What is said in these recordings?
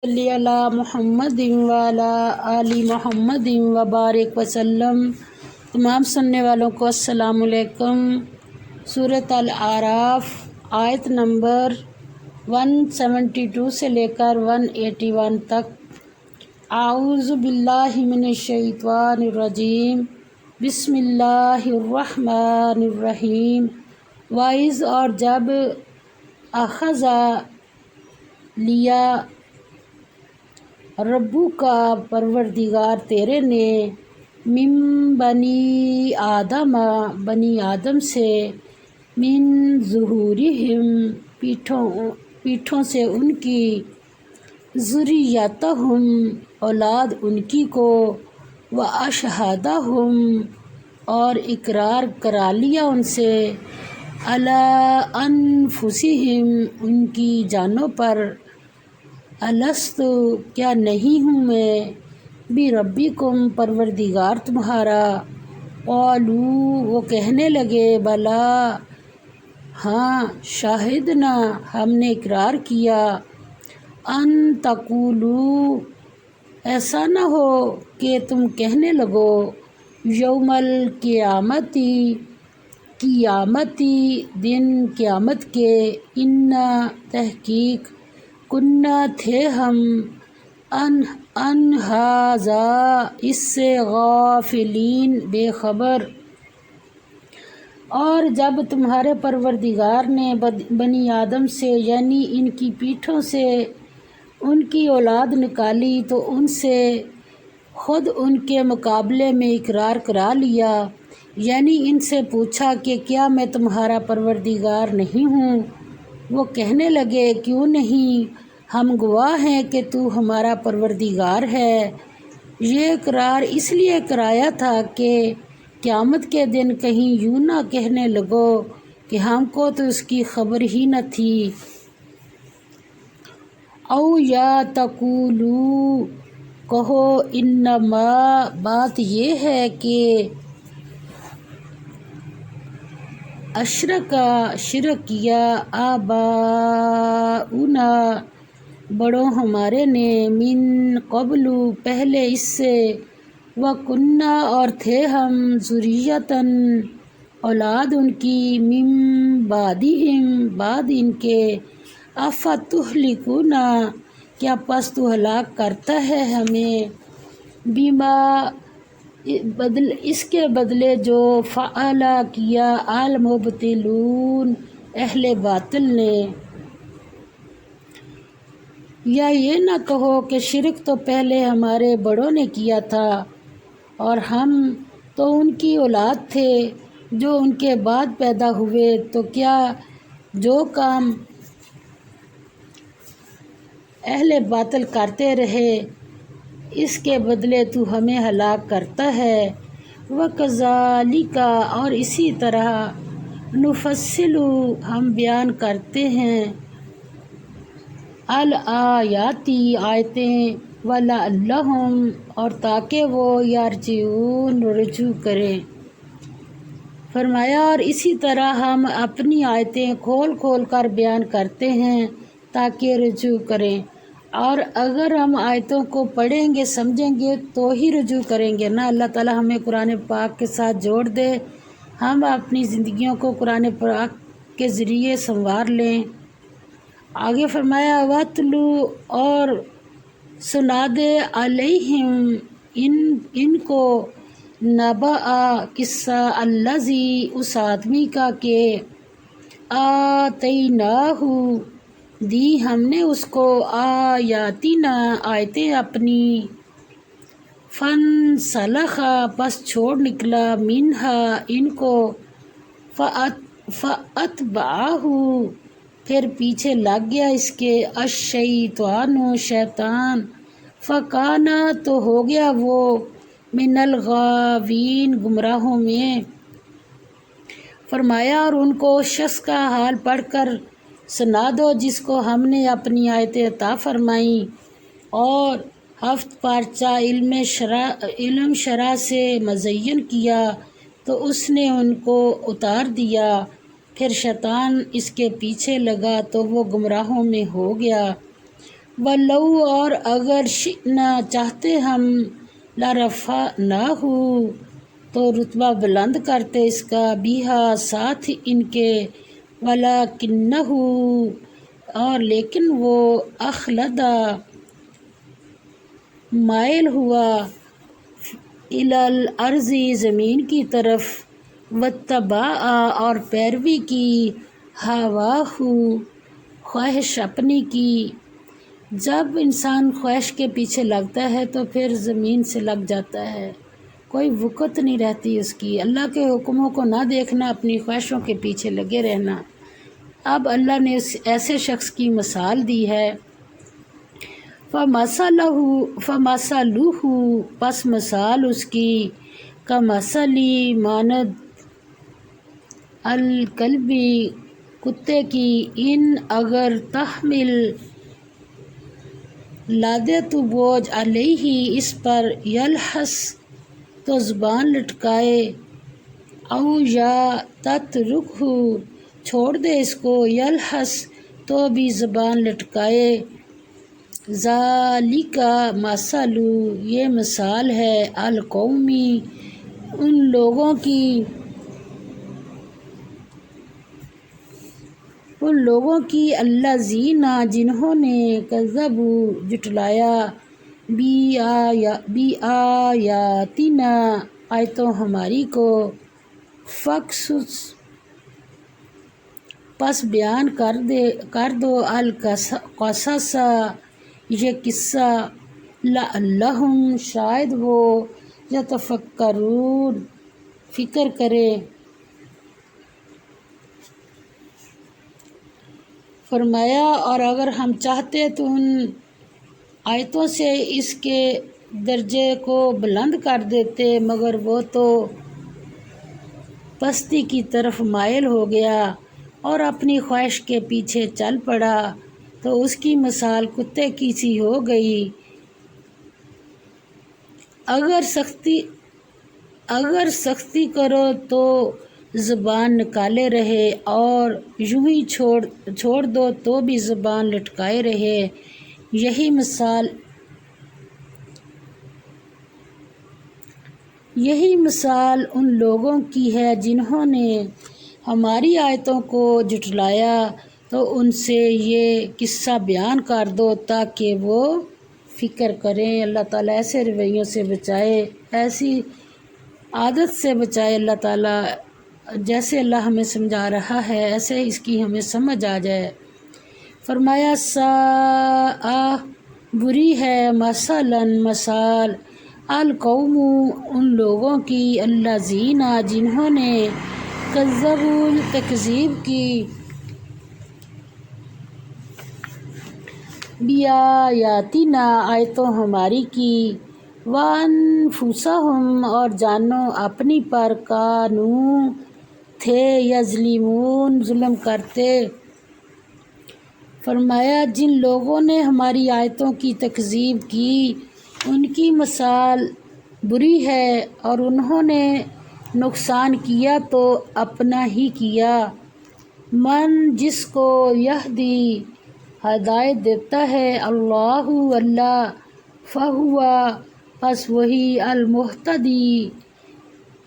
صلی علی محمد وعلی آل محمد وبارک وسلم۔ تمام سننے والوں کو السلام علیکم۔ سورۃ الاعراف آیت نمبر 172 سے لے کر 181 تک۔ اعوذ باللہ من الشیطان الرجیم، بسم اللہ الرحمن الرحیم۔ وَإِذْ اور جب اخذ لیا ربو کا پروردگار تیرے نے من بنی آدم بنی آدم سے من ظہورہم پیٹھوں سے ان کی ذریتہم اولاد ان کی کو واشہدہم اور اقرار کرا لیا ان سے علی انفسہم ان کی جانوں پر الست کیا نہیں ہوں میں بربکم پروردگار تمہارا قالوا وہ کہنے لگے بلا ہاں شاہدنا ہم نے اقرار کیا ان تقولوا ایسا نہ ہو کہ تم کہنے لگو یوم القیامتی دن قیامت کے انا تحقیق کنہ تھے ہم ان ھذا اس سے غافلین بے خبر۔ اور جب تمہارے پروردگار نے بنی آدم سے یعنی ان کی پیٹھوں سے ان کی اولاد نکالی تو ان سے خود ان کے مقابلے میں اقرار کرا لیا، یعنی ان سے پوچھا کہ کیا میں تمہارا پروردگار نہیں ہوں؟ وہ کہنے لگے کیوں نہیں، ہم گواہ ہیں کہ تو ہمارا پروردگار ہے۔ یہ اقرار اس لیے کرایا تھا کہ قیامت کے دن کہیں یوں نہ کہنے لگو کہ ہم کو تو اس کی خبر ہی نہ تھی۔ او یا تقولوا کہو انما بات یہ ہے کہ شرک کیا آباؤنا بڑوں ہمارے نے من قبل پہلے اس سے وَكُنَّا اور تھے ہم ذُرِّيَّةً اولاد ان کی من بعدہم بعد ان کے اَفَتُہْلِكُونَا کیا پس تو ہلاک کرتا ہے ہمیں بما اس کے بدلے جو فعل کیا المبطلون اہل باطل نے۔ یا یہ نہ کہو کہ شرک تو پہلے ہمارے بڑوں نے کیا تھا اور ہم تو ان کی اولاد تھے جو ان کے بعد پیدا ہوئے، تو کیا جو کام اہل باطل کرتے رہے اس کے بدلے تو ہمیں ہلاک کرتا ہے۔ وَكَذَلِكَ اور اسی طرح نُفَصِّلُ ہم بیان کرتے ہیں الآیات آیتیں وَلَعَلَّهُمْ اور تاکہ وہ یرجعون رجوع کریں۔ فرمایا اور اسی طرح ہم اپنی آیتیں کھول کھول کر بیان کرتے ہیں تاکہ رجوع کریں، اور اگر ہم آیتوں کو پڑھیں گے سمجھیں گے تو ہی رجوع کریں گے نا۔ اللہ تعالی ہمیں قرآن پاک کے ساتھ جوڑ دے، ہم اپنی زندگیوں کو قرآن پاک کے ذریعے سنوار لیں۔ آگے فرمایا وَاتْلُ اور سنا دے علیہم ان کو نبأ قصہ الذی اس آدمی کا کہ آتیناہ دی ہم نے اس کو آیاتنا آیتیں اپنی فانسلخ پس چھوڑ نکلا منہا ان کو فاتبعہ پھر پیچھے لگ گیا اس کے الشیطان شیطان فکان تو ہو گیا وہ من الغاوین گمراہوں میں۔ فرمایا اور ان کو شخص کا حال پڑھ کر سنا دو جس کو ہم نے اپنی آیتیں عطا فرمائیں اور ہفت پارچہ علم شرع سے مزین کیا تو اس نے ان کو اتار دیا، پھر شیطان اس کے پیچھے لگا تو وہ گمراہوں میں ہو گیا۔ ولو اور اگر شئنا چاہتے ہم لرفعناہ تو رتبہ بلند کرتے اس کا بیہا ساتھ ان کے ولکنہ اور لیکن وہ اخلدا مائل ہوا الی الارض زمین کی طرف واتبع اور پیروی کی ہواہ خواہش اپنی کی۔ جب انسان خواہش کے پیچھے لگتا ہے تو پھر زمین سے لگ جاتا ہے، کوئی وقت نہیں رہتی اس کی، اللہ کے حکموں کو نہ دیکھنا، اپنی خواہشوں کے پیچھے لگے رہنا۔ اب اللہ نے اس ایسے شخص کی مثال دی ہے، فَمَثَلُهُ پس مثال اس کی کَمَثَلِ مانند الکلب کتے کی، ان اگر تحمل لادے تو بوجھ علیہ اس پر، یلحس تو زبان لٹکائے، او یا تترکہ چھوڑ دے اس کو، یلحس تو بھی زبان لٹکائے۔ ذالک مثل یہ مثال ہے القومی ان لوگوں کی الذین جنہوں نے کذبوا جھٹلایا بآیاتنا آیتوں ہماری کو، فقصص پس بیان کر دو القصص یہ قصہ، لعلہم شاید وہ یتفکرون فکر کرے۔ فرمایا اور اگر ہم چاہتے تو ان آیتوں سے اس کے درجے کو بلند کر دیتے، مگر وہ تو پستی کی طرف مائل ہو گیا اور اپنی خواہش کے پیچھے چل پڑا، تو اس کی مثال کتے کی سی ہو گئی۔ اگر سختی کرو تو زبان نکالے رہے اور یوں ہی چھوڑ دو تو بھی زبان لٹکائے رہے۔ یہی مثال ان لوگوں کی ہے جنہوں نے ہماری آیتوں کو جھٹلایا، تو ان سے یہ قصہ بیان کر دو تاکہ وہ فکر کریں۔ اللہ تعالیٰ ایسے رویوں سے بچائے، ایسی عادت سے بچائے اللہ تعالیٰ، جیسے اللہ ہمیں سمجھا رہا ہے ایسے اس کی ہمیں سمجھ آ جائے۔ فرمایا ساء بری ہے مثلاً مثال القوم ان لوگوں کی الذین جنہوں نے کذبوا تکذیب کی بآیاتنا آیتوں ہماری کی، وانفسہم اور جانوں اپنی پر، کانوا تھے یظلمون ظلم کرتے۔ فرمایا جن لوگوں نے ہماری آیتوں کی تکذیب کی ان کی مثال بری ہے، اور انہوں نے نقصان کیا تو اپنا ہی کیا۔ من جس کو یہدی ہدایت دیتا ہے اللہ اللہ، فہو پس وہی المہتدی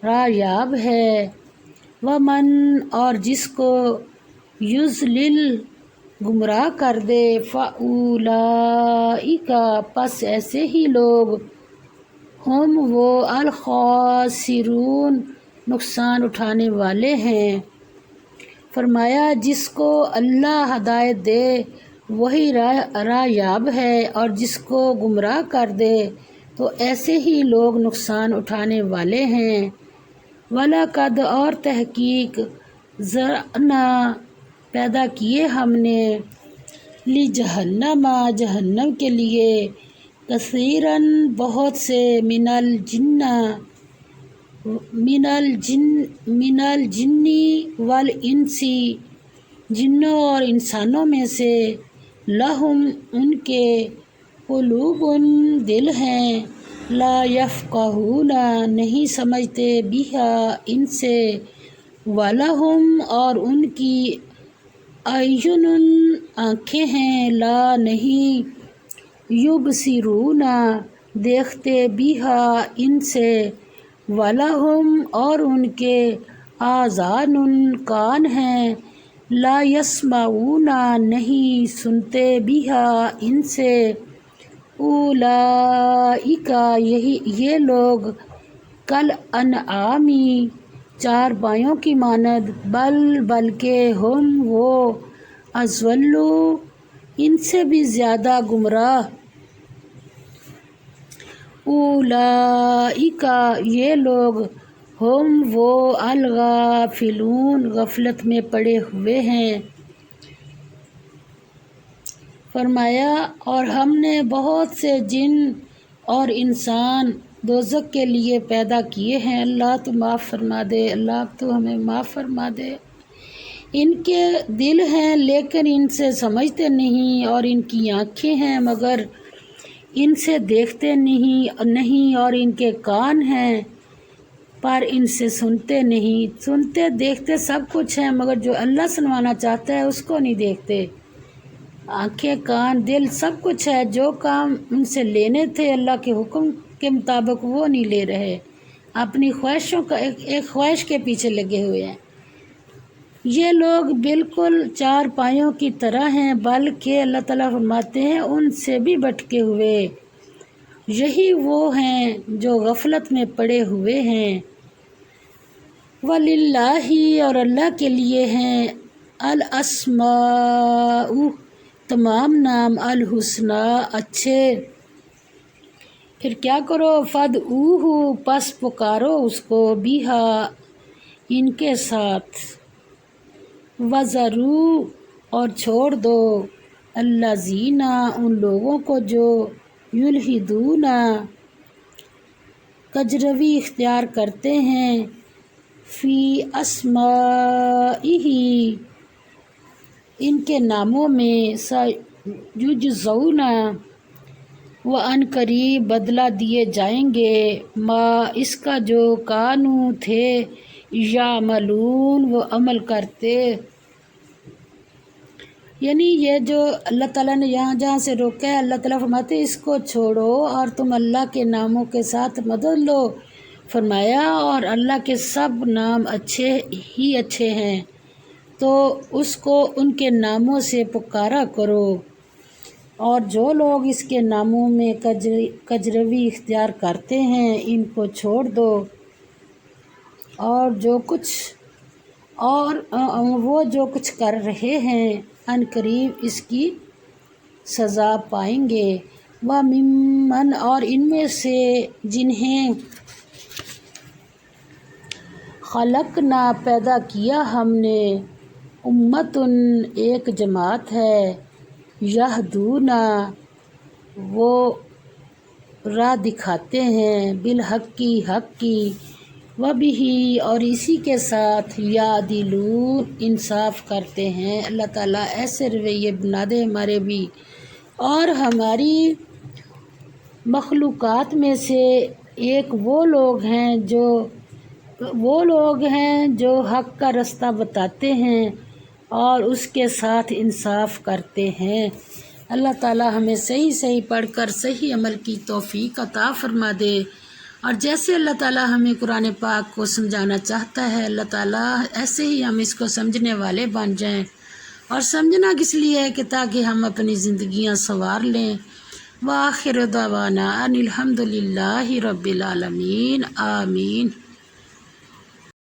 راہ یاب ہے، ومن اور جس کو یضلل گمراہ کر دے، فاولئک پس ایسے ہی لوگ، ہم وہ الخاسرون نقصان اٹھانے والے ہیں۔ فرمایا جس کو اللہ ہدایت دے وہی راہ یاب ہے، اور جس کو گمراہ کر دے تو ایسے ہی لوگ نقصان اٹھانے والے ہیں۔ وَلَقَدْ اور تحقیق ذرأنا پیدا کیے ہم نے لِجَہَنَّمَ جہنم کے لیے کثیراً بہت سے من الجن والانس جنوں اور انسانوں میں سے، لہم ان کے قلوب دل ہیں، لا یفقہون نہیں سمجھتے، بہا ان سے، ولہم اور ان کی اعین آنکھیں ہیں، لا نہیں یبصرون دیکھتے بیہا ان سے، ولہم اور ان کے آذان کان ہیں، لا یسمعون نہیں سنتے بیہا ان سے، اولئک یہ لوگ کل انعامی چار پایوں کی مانند، بلکہ ہم وہ اضل ان سے بھی زیادہ گمراہ، اولئک یہ لوگ ہم وہ الغافلون غفلت میں پڑے ہوئے ہیں۔ فرمایا اور ہم نے بہت سے جن اور انسان دوزخ کے لیے پیدا کیے ہیں، اللہ تو معاف فرما دے، اللہ تو ہمیں معاف فرما دے۔ ان کے دل ہیں لیکن ان سے سمجھتے نہیں، اور ان کی آنکھیں ہیں مگر ان سے دیکھتے نہیں، اور ان کے کان ہیں پر ان سے سنتے نہیں۔ سنتے دیکھتے سب کچھ ہیں مگر جو اللہ سنوانا چاہتا ہے اس کو نہیں دیکھتے۔ آنکھیں، کان، دل سب کچھ ہے، جو کام ان سے لینے تھے اللہ کے حکم کے مطابق وہ نہیں لے رہے، اپنی خواہشوں کا ایک خواہش کے پیچھے لگے ہوئے ہیں۔ یہ لوگ بالکل چار پایوں کی طرح ہیں، بلکہ اللہ تعالیٰ فرماتے ہیں ان سے بھی بھٹکے ہوئے، یہی وہ ہیں جو غفلت میں پڑے ہوئے ہیں۔ وَلِلَّهِ اور اللہ کے لیے ہیں، الاسماء تمام نام، الحسنی اچھے۔ پھر کیا کرو، فادعوہ پس پکارو اس کو، بیہا ان کے ساتھ، وذروا اور چھوڑ دو، الذین ان لوگوں کو جو یلحدون کجروی اختیار کرتے ہیں، فی اسمائہ ان کے ناموں میں، سیجزون وعن قریب بدلہ دیے جائیں گے، ما اس کا جو کانوا تھے، یعملون وہ عمل کرتے۔ یعنی یہ جو اللہ تعالیٰ نے جہاں سے روکا ہے، اللہ تعالیٰ فرماتے ہیں اس کو چھوڑو اور تم اللہ کے ناموں کے ساتھ مدد لو۔ فرمایا اور اللہ کے سب نام اچھے ہی اچھے ہیں، تو اس کو ان کے ناموں سے پکارا کرو، اور جو لوگ اس کے ناموں میں کجروی اختیار کرتے ہیں ان کو چھوڑ دو، اور وہ جو کچھ کر رہے ہیں ان قریب اس کی سزا پائیں گے۔ وَمِمَّنْ اور ان میں سے جنہیں خلقنا پیدا کیا ہم نے، امتن ایک جماعت ہے، یہدون وہ راہ دکھاتے ہیں، بالحق کی حق کی، وبہ اور اسی کے ساتھ، یعدلون انصاف کرتے ہیں۔ اللہ تعالیٰ ایسے رویے بنا دے ہمارے بھی، اور ہماری مخلوقات میں سے ایک وہ لوگ ہیں جو حق کا رستہ بتاتے ہیں اور اس کے ساتھ انصاف کرتے ہیں۔ اللہ تعالیٰ ہمیں صحیح پڑھ کر صحیح عمل کی توفیق عطا فرما دے، اور جیسے اللہ تعالیٰ ہمیں قرآن پاک کو سمجھانا چاہتا ہے، اللہ تعالیٰ ایسے ہی ہم اس کو سمجھنے والے بن جائیں، اور سمجھنا کس لیے ہے کہ تاکہ ہم اپنی زندگیاں سنوار لیں۔ وآخر دعوانا ان الحمد للہ رب العالمین، آمین۔